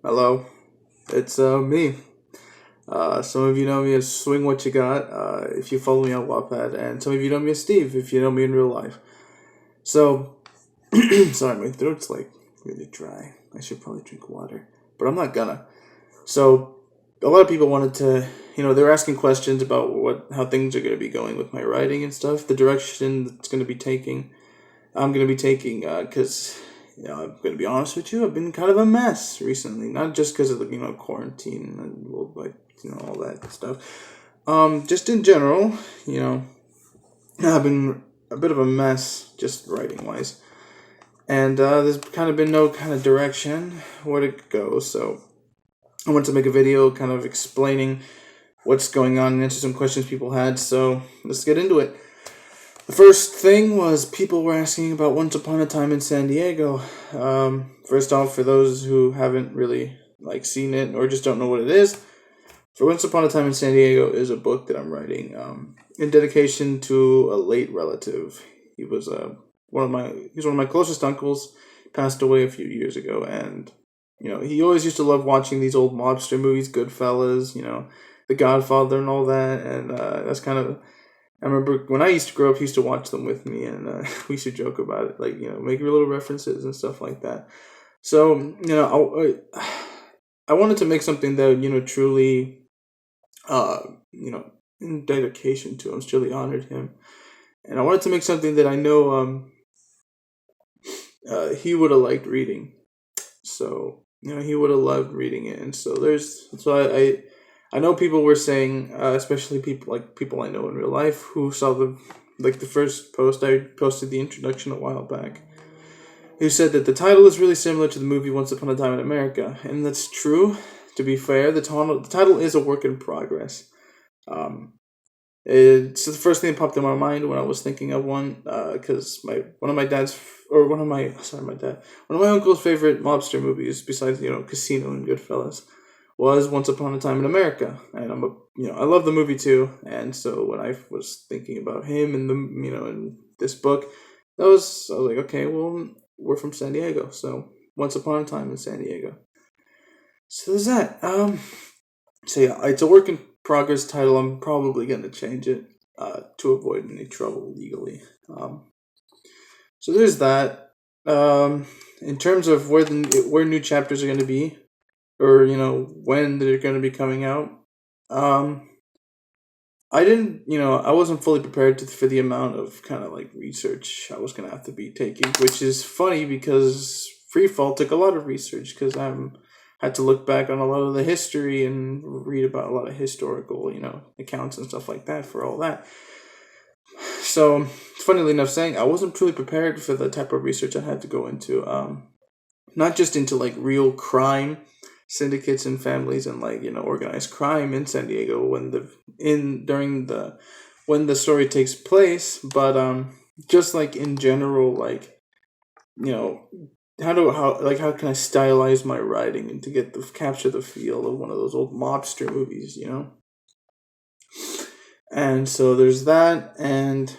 Hello, it's me. Some of you know me as Swing What You Got, if you follow me on Wattpad, and some of you know me as Steve, if you know me in real life. So, sorry, my throat's like really dry. I should probably drink water, but I'm not gonna. So, a lot of people wanted to, they're asking questions about how things are going to be going with my writing and stuff, the direction that's going to be taking. I'm going to be taking, because I'm going to be honest with you. I've been kind of a mess recently, not just because of the quarantine and all that stuff. Just in general, you know, I've been a bit of a mess just writing wise, and there's kind of been no kind of direction where to go. So I wanted to make a video kind of explaining what's going on and answer some questions people had. So let's get into it. The first thing was people were asking about Once Upon a Time in San Diego. First off, for those who haven't really seen it or just don't know what it is, for Once Upon a Time in San Diego is a book that I'm writing in dedication to a late relative. He was he's one of my closest uncles. Passed away a few years ago, and he always used to love watching these old mobster movies, Goodfellas, The Godfather, and all that. And that's kind of I remember when I used to grow up, he used to watch them with me, and we used to joke about it, make little references and stuff like that. So, I wanted to make something that, truly, uh, in dedication to him, truly honored him. And I wanted to make something that I know he would have liked reading. So, he would have loved reading it. And I know people were saying, especially people I know in real life who saw the first post I posted the introduction a while back, who said that the title is really similar to the movie Once Upon a Time in America, and that's true. To be fair, the title is a work in progress. Um, it's the first thing that popped in my mind when I was thinking of one, because one of my uncle's favorite mobster movies, besides Casino and Goodfellas, was Once Upon a Time in America, and I love the movie too. And so when I was thinking about him and in this book, I was like, okay, well, we're from San Diego, so Once Upon a Time in San Diego. So there's that. So yeah, it's a work in progress title. I'm probably gonna change it to avoid any trouble legally. So there's that. In terms of where new chapters are going to be, or when they're going to be coming out, um, I wasn't fully prepared for the amount of kind of research I was going to have to be taking, which is funny because Freefall took a lot of research because I'm had to look back on a lot of the history and read about a lot of historical accounts and stuff like that for all that. So, funnily enough, saying I wasn't truly prepared for the type of research I had to go into. Not just into real crime syndicates and families and organized crime in San Diego when the story takes place, but just in general, you know how can I stylize my writing and to capture the feel of one of those old mobster movies. And so there's that, and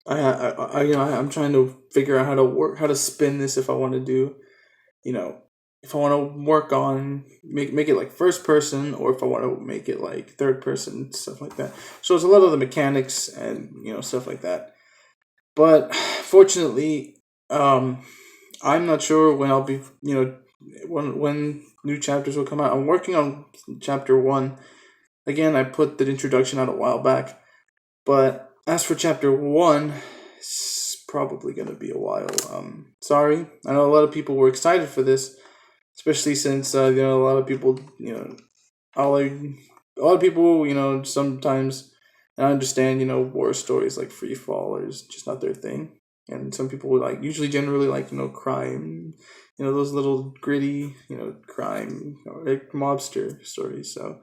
I'm trying to figure out how to spin this if I want to do, if I want to work on make it first person, or if I want to make it third person, stuff like that. So it's a lot of the mechanics and stuff like that. But fortunately, I'm not sure when I'll be when new chapters will come out. I'm working on chapter 1. Again, I put the introduction out a while back, but as for chapter 1, it's probably going to be a while. Sorry, I know a lot of people were excited for this, especially since a lot of people, a lot of people, sometimes. And I understand, war stories like Free Fall is just not their thing, and some people would generally crime, those little gritty, crime or mobster stories. So,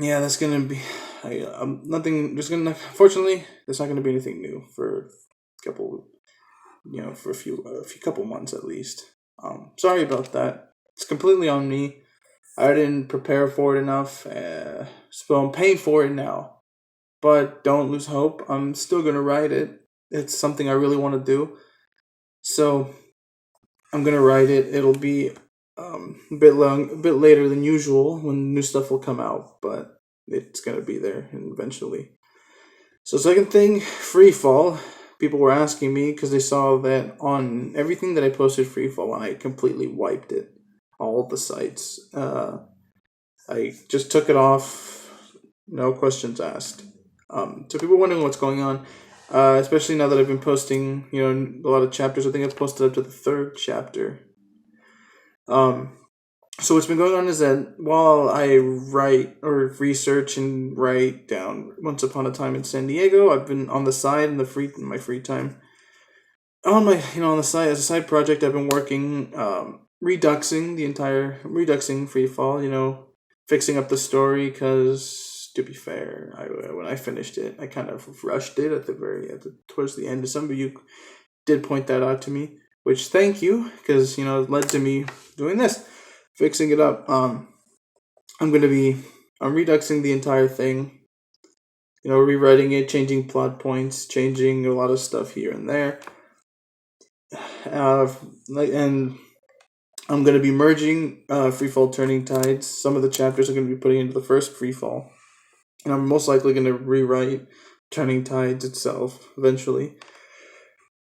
yeah, that's gonna be. I'm nothing. Just gonna. Fortunately, there's not gonna be anything new for a couple. For a few couple months at least. Sorry about that. It's completely on me. I didn't prepare for it enough, so I'm paying for it now. But don't lose hope. I'm still gonna write it. It's something I really want to do. So I'm gonna write it. It'll be a bit long, a bit later than usual when new stuff will come out, but it's gonna be there eventually. So second thing, free fall. People were asking me because they saw that on everything that I posted free fall, and I completely wiped it, all the sites. I just took it off, no questions asked. So people wondering what's going on, especially now that I've been posting, a lot of chapters. I think I've posted up to the third chapter. So what's been going on is that while I write or research and write down Once Upon a Time in San Diego, I've been on the side in my free time. On my on the side as a side project, I've been working reduxing free fall. Fixing up the story because to be fair, when I finished it, I kind of rushed it towards the end. Some of you did point that out to me, which thank you because it led to me doing this. Fixing it up. I'm reduxing the entire thing. Rewriting it, changing plot points, changing a lot of stuff here and there. And I'm gonna be merging Freefall Turning Tides. Some of the chapters I'm gonna be putting into the first Freefall, and I'm most likely gonna rewrite Turning Tides itself eventually.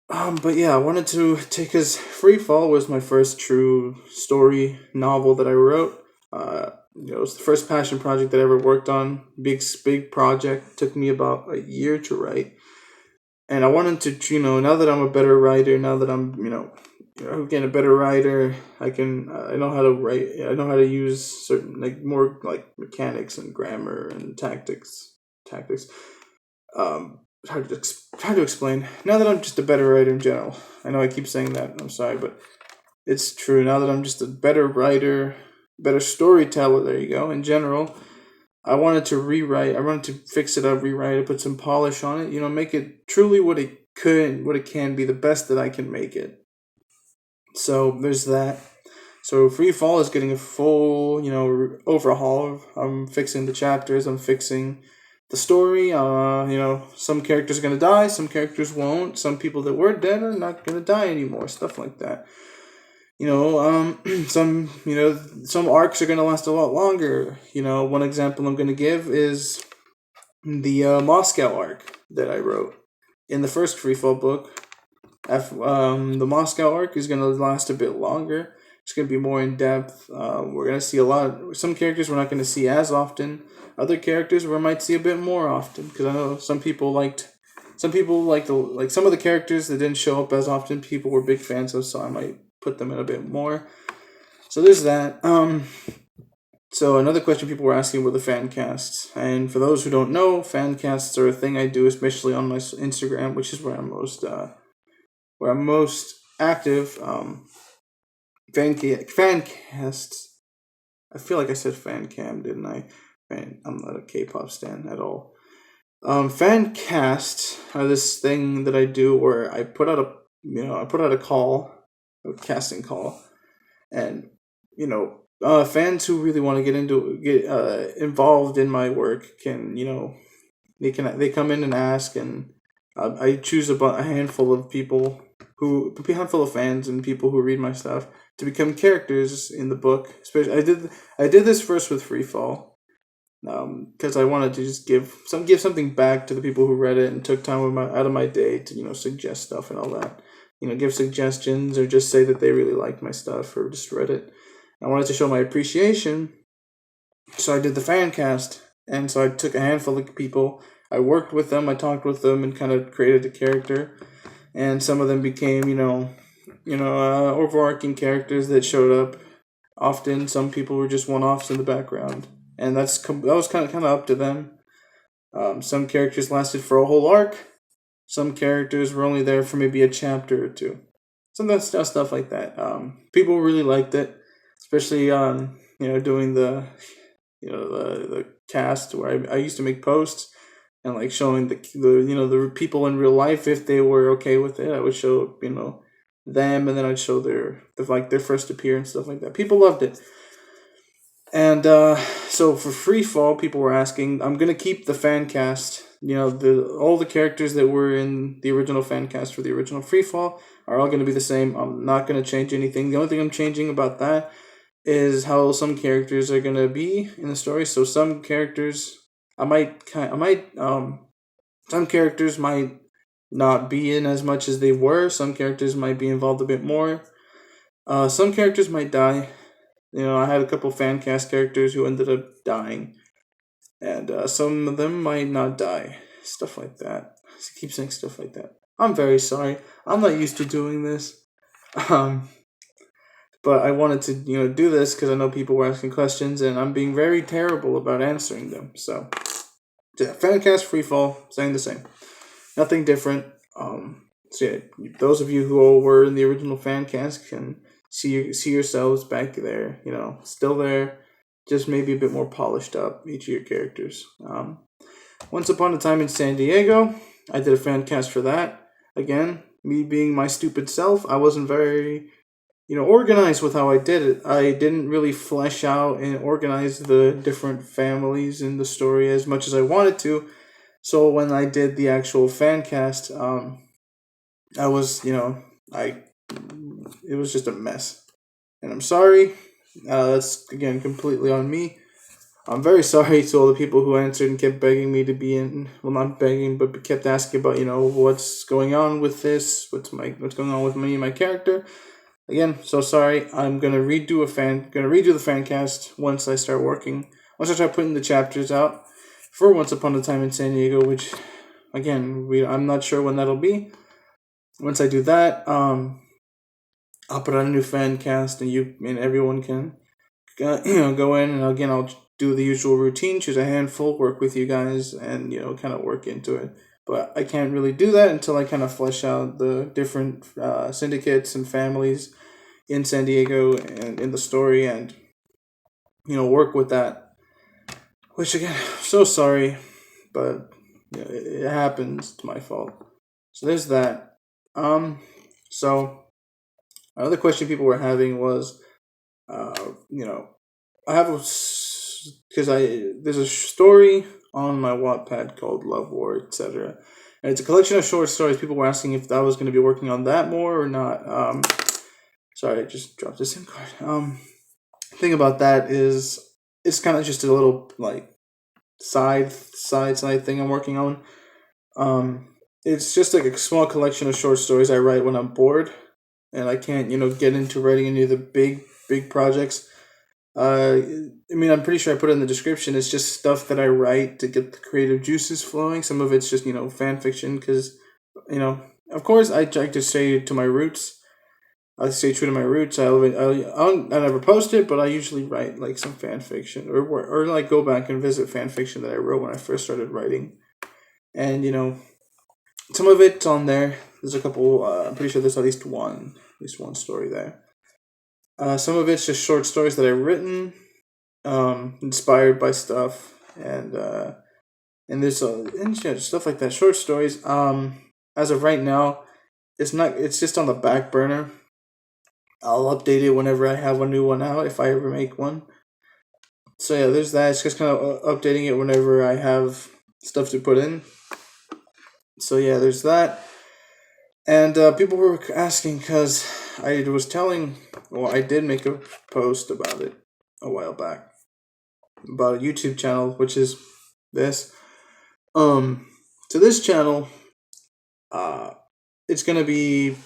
But yeah, I wanted to take because Freefall was my first true story novel that I wrote. It was the first passion project that I ever worked on. Big project. Took me about a year to write. And I wanted to, now that I'm a better writer, now that I'm, getting a better writer, I know how to write. I know how to use certain, more mechanics and grammar and tactics. Hard to explain. Now that I'm just a better writer in general, I know I keep saying that. I'm sorry, but it's true. Now that I'm just a better writer, better storyteller. There you go. In general, I wanted to rewrite. I wanted to fix it up, rewrite it, put some polish on it. Make it truly what it can be, the best that I can make it. So there's that. So Free Fall is getting a full, overhaul. I'm fixing the chapters. I'm fixing the story. Some characters are gonna die. Some characters won't. Some people that were dead are not gonna die anymore. Stuff like that. Some arcs are gonna last a lot longer. One example I'm gonna give is the Moscow arc that I wrote in the first Freefall book. The Moscow arc is gonna last a bit longer. It's gonna be more in depth. We're gonna see some characters we're not gonna see as often. Other characters we might see a bit more often because I know some people liked some of the characters that didn't show up as often. People were big fans of, so I might put them in a bit more. So there's that. So another question people were asking were the fan casts, and for those who don't know, fan casts are a thing I do, especially on my Instagram, which is where I'm most active. Fan casts. I feel like I said fan cam, didn't I? I'm not a K-pop stan at all. Fan casts are this thing that I do where I put out a call, a casting call, and fans who really want to get involved in my work can they come in and ask, and I choose a handful of fans and people who read my stuff to become characters in the book. Especially I did this first with Freefall. Because I wanted to just give something back to the people who read it and took time out of my day to suggest stuff and all that. Give suggestions or just say that they really liked my stuff or just read it. I wanted to show my appreciation, so I did the fan cast, and so I took a handful of people. I worked with them, I talked with them, and kind of created a character. And some of them became overarching characters that showed up often. Some people were just one-offs in the background. And that was kind of up to them. Some characters lasted for a whole arc. Some characters were only there for maybe a chapter or two. Stuff like that. People really liked it, especially doing the cast where I used to make posts and showing the people in real life if they were okay with it. I would show them, and then I'd show their first appearance, stuff like that. People loved it. And so for Freefall, people were asking, I'm going to keep the fan cast. All the characters that were in the original fan cast for the original Freefall are all going to be the same. I'm not going to change anything. The only thing I'm changing about that is how some characters are going to be in the story. So some characters some characters might not be in as much as they were. Some characters might be involved a bit more. Some characters might die. I had a couple fan cast characters who ended up dying, and some of them might not die. Stuff like that. I keep saying stuff like that. I'm very sorry. I'm not used to doing this. But I wanted to, do this because I know people were asking questions, and I'm being very terrible about answering them. So, yeah, Fancast Freefall, saying the same. Nothing different. So yeah, those of you who all were in the original Fancast can see yourselves back there. Still there, just maybe a bit more polished up. Each of your characters. Once Upon a Time in San Diego, I did a Fancast for that. Again, me being my stupid self, I wasn't very organized with how I did it. I didn't really flesh out and organize the different families in the story as much as I wanted to. So when I did the actual fan cast, I was, it was just a mess. And I'm sorry. That's, again, completely on me. I'm very sorry to all the people who answered and kept begging me to be in. Well, not begging, but kept asking about, what's going on with this, what's going on with me and my character. Again, so sorry. I'm gonna redo the fan cast once I start putting the chapters out for Once Upon a Time in San Diego, which, again, I'm not sure when that'll be. Once I do that, I'll put out a new fan cast, and everyone can, go in, and again, I'll do the usual routine, choose a handful, work with you guys, and kind of work into it. But I can't really do that until I kind of flesh out the different syndicates and families in San Diego and in the story, and work with that. Which, again, I'm so sorry, but it happens. It's my fault. So there's that. So another question people were having was, I have there's a story on my Wattpad called Love War, etc. And it's a collection of short stories. People were asking if I was going to be working on that more or not. Sorry, I just dropped the SIM card. Thing about that is, it's kind of just a little side thing I'm working on. It's just like a small collection of short stories I write when I'm bored, and I can't get into writing any of the big projects. I'm pretty sure I put it in the description. It's just stuff that I write to get the creative juices flowing. Some of it's just fan fiction because of course I like to stay to my roots. I stay true to my roots. I never post it, but I usually write some fan fiction or go back and visit fan fiction that I wrote when I first started writing. And some of it's on there. There's a couple. I'm pretty sure there's at least one story there. Some of it's just short stories that I've written, inspired by stuff, and there's stuff like that. Short stories. As of right now, it's just on the back burner. I'll update it whenever I have a new one out, if I ever make one. So yeah, there's that. It's just kind of updating it whenever I have stuff to put in. So yeah, there's that. And people were asking because I did make a post about it a while back about a YouTube channel, which is this. To this channel, it's gonna be.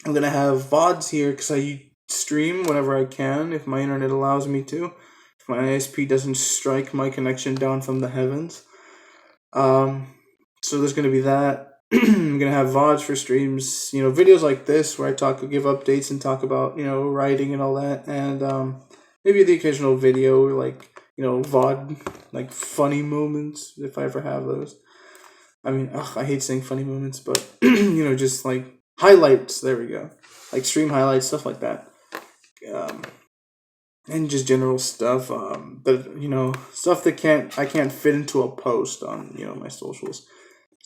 I'm gonna have VODs here because I stream whenever I can, if my internet allows me to. If my ISP doesn't strike my connection down from the heavens. So there's gonna be that. I'm gonna have VODs for streams, videos like this where I give updates and talk about, writing and all that, and maybe the occasional video VOD, funny moments if I ever have those. I hate saying funny moments, but just highlights. There we go, stream highlights, stuff like that, and just general stuff. That stuff that I can't fit into a post on my socials.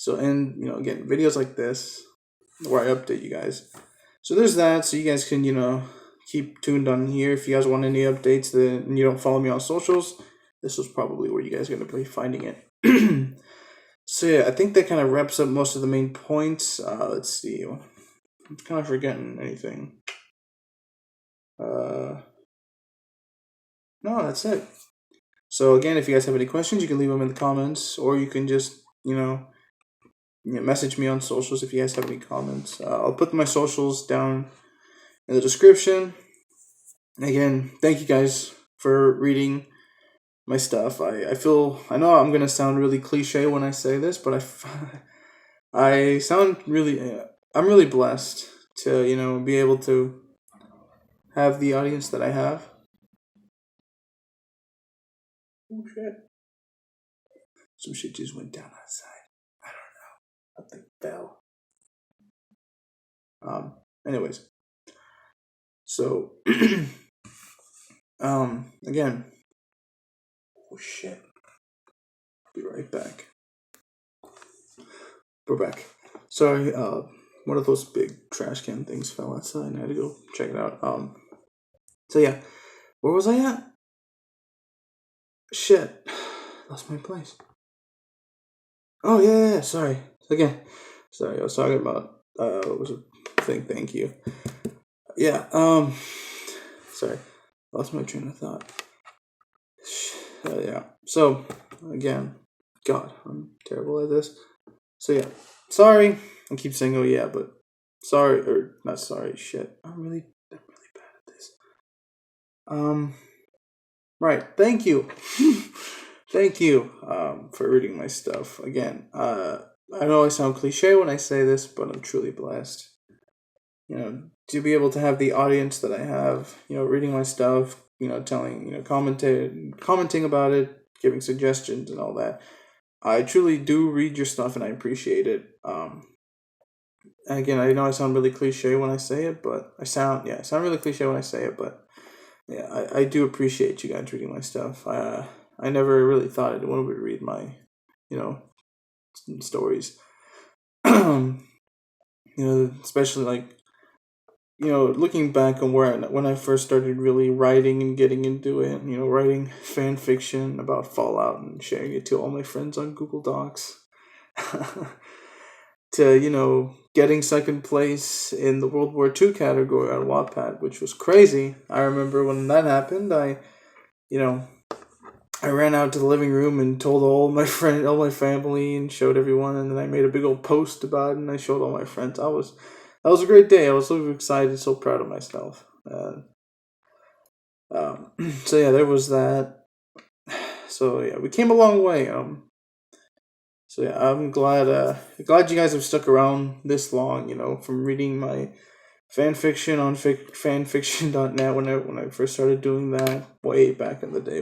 So, and, again, videos like this where I update you guys. So there's that. So you guys can, keep tuned on here. If you guys want any updates and you don't follow me on socials, this was probably where you guys are going to be finding it. So yeah, I think that kind of wraps up most of the main points. Let's see. I'm kind of forgetting anything. No, that's it. So again, if you guys have any questions, you can leave them in the comments, or you can just, message me on socials if you guys have any comments. I'll put my socials down in the description. Again, thank you guys for reading my stuff. I know I'm gonna sound really cliche when I say this, but I sound really, I'm really blessed to, be able to have the audience that I have. Oh shit. Some shit just went down outside. I don't know. Something fell. Anyways. So, again. Oh shit. Be right back. We're back. Sorry, one of those big trash can things fell outside and I had to go check it out. So yeah. Where was I at? Shit. Lost my place. Oh yeah, sorry. Again. Sorry, I was talking about what was a thing, thank you. Yeah, sorry. Lost my train of thought. Yeah. So again, God, I'm terrible at this. So yeah. Sorry. I keep saying oh yeah, but sorry or not sorry, shit. I'm really bad at this. Right, thank you. Thank you for reading my stuff. Again, I know I sound cliche when I say this, but I'm truly blessed. To be able to have the audience that I have, reading my stuff, telling, commenting about it, giving suggestions and all that. I truly do read your stuff and I appreciate it. Again, I know I sound really cliche when I say it, but I sound really cliche when I say it, but yeah, I do appreciate you guys reading my stuff. I never really thought anyone would read my, stories. Especially like, looking back on when I first started really writing and getting into it, writing fan fiction about Fallout and sharing it to all my friends on Google Docs. To, getting second place in the World War II category on Wattpad, which was crazy. I remember when that happened, I ran out to the living room and told all my family and showed everyone, and then I made a big old post about it and I showed all my friends. That was a great day. I was so excited, so proud of myself. So yeah, there was that. So yeah, we came a long way. So yeah, I'm glad you guys have stuck around this long, from reading my fan fiction on fanfiction.net when I first started doing that way back in the day,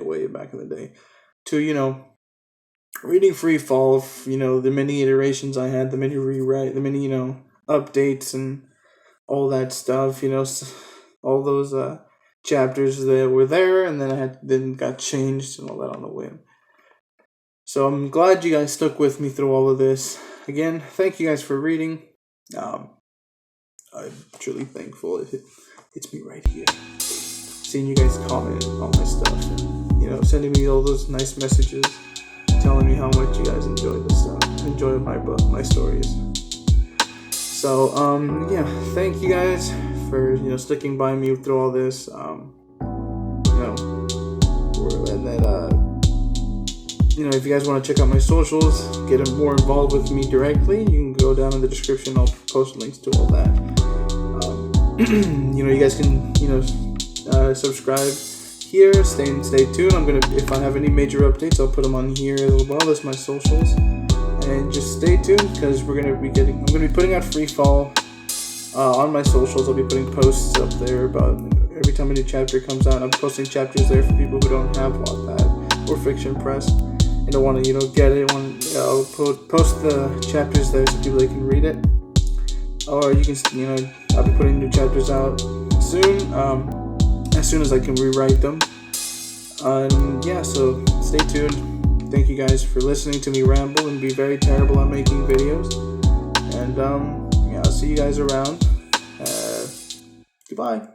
to, reading Free Fall, the many iterations I had, the many updates and all that stuff, all those chapters that were there and then got changed and all that on the whim. So I'm glad you guys stuck with me through all of this. Again, thank you guys for reading. I'm truly thankful. It hits me right here. Seeing you guys comment on my stuff. Sending me all those nice messages. Telling me how much you guys enjoy this stuff. Enjoy my stories. So, yeah. Thank you guys for, sticking by me through all this. If you guys want to check out my socials, get more involved with me directly, you can go down in the description. I'll post links to all that. You guys can, subscribe here. Stay tuned. If I have any major updates, I'll put them on here as well. That's my socials. And just stay tuned because I'm going to be putting out Free Fall on my socials. I'll be putting posts up there about every time a new chapter comes out. I'm posting chapters there for people who don't have Wattpad or Fiction Press. And don't want to, get it. I'll post the chapters there so people can read it. Or you can, I'll be putting new chapters out soon. As soon as I can rewrite them. Yeah, so stay tuned. Thank you guys for listening to me ramble and be very terrible at making videos. And yeah, I'll see you guys around. Goodbye.